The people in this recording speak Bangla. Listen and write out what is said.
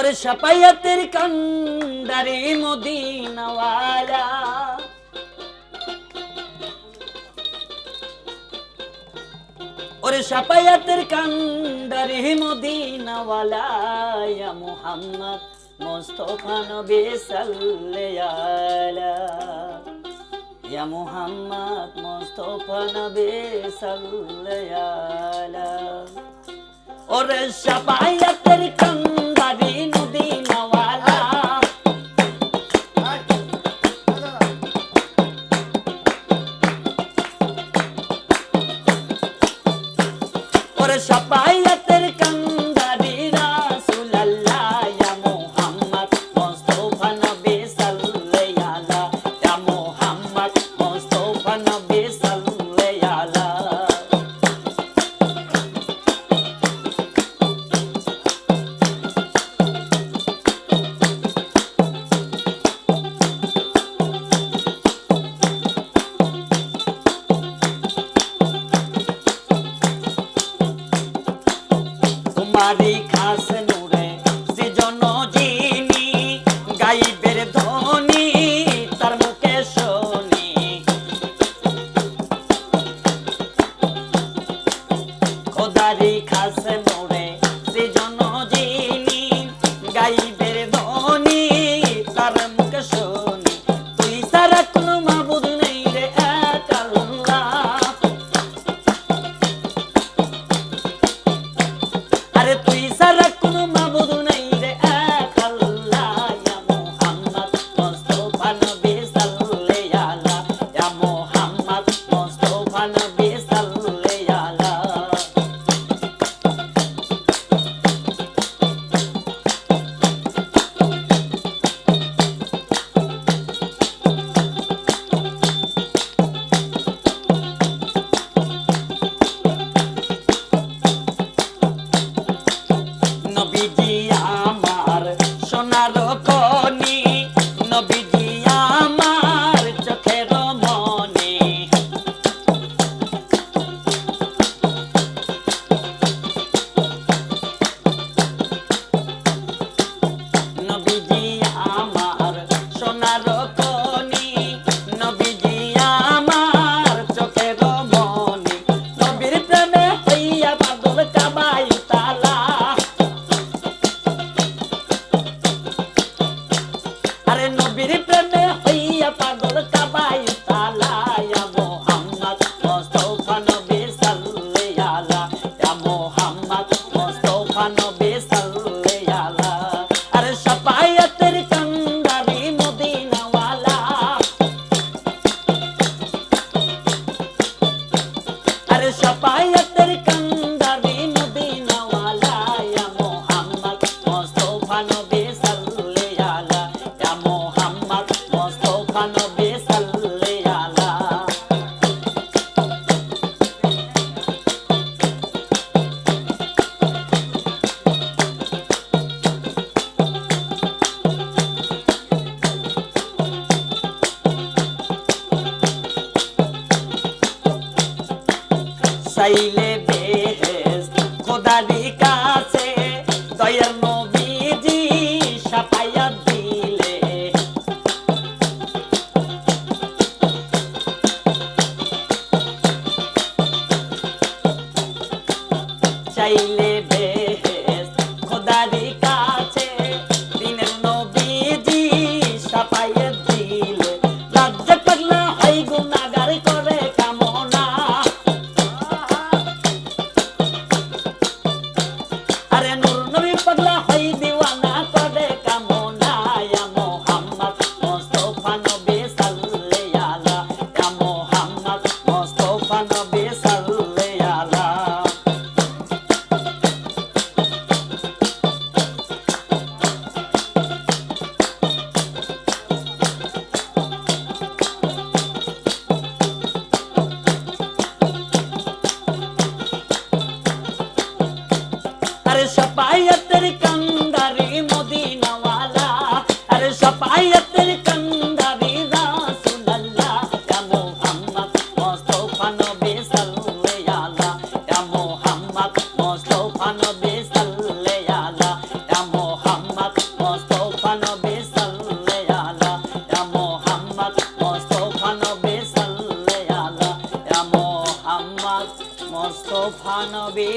ওরে সাফায়াতের কান্ডারি মদিনাওয়ালা ওরে সাফায়াতের কান্ডারি মদিনাওয়ালা ইয়া মুহাম্মদ মুস্তাফা নবী সাল্লাল্লাহু আলা ইয়া মুহাম্মদ মুস্তাফা নবী সাল্লাল্লাহু আলা ওরে সাফায়াতের কান্ডারি মদিনাওয়ালা ওরে সাফায়াতের কান্ডারি রাসূলুল্লাহ ইয়া মুহাম্মদ মুস্তাফা নবী সাল্লাল্লাহু আলা ইয়া মুহাম্মদ মুস্তাফা নবী সাল্লাল্লাহু আলা তোমারি খাস নূরে সৃজন যিনি গাইবের ধ্বনি তার মুখে শুনি খোদারি খাস নূরে সৃজন যিনি গাইবের ধ্বনি তার মুখে শুনি তুই সারা কোনো মাবুদ নেই রে এক আল্লাহ আরে তুই সারা কোনো মাবুদ নাই রে এক আল্লাহ ইয়া মুহাম্মদ মুস্তাফা নবী সাল্লাল্লাহু আলা ইয়া মুহাম্মদ মুস্তাফা নবী সাল্লাল্লাহু আলা নবীজি আমার সোনার খনি নবীজি আমার চোখের মনি নবীজি আমার সোনার খনি নবীজি আমার চোখের মনি নবীর প্রেমে হইয়া পাগল কাবাই তালা আরে নবীর প্রেমে হইয়া পাগল কাবাই তালা ইয়া মুহাম্মদ মুস্তাফা নবী সাল্লাল্লাহু আলা ইয়া মুহাম্মদ মুস্তাফা নবী সাল্লাল্লাহু আলা আরে সাফায়াতের কান্ডারি মদিনাওয়ালা আরে সাফায়াতের কান্ডারি মদিনাওয়ালা ইয়া মুহাম্মদ মুস্তাফা নবী সাল্লাল্লাহু আলা ইয়া মুহাম্মদ মুস্তাফা নবী সাল্লাল্লাহু আলা চাইলে বেহেশত খোদারি কাছে দয়ার নবীজি সাফায়াত দিলে নবী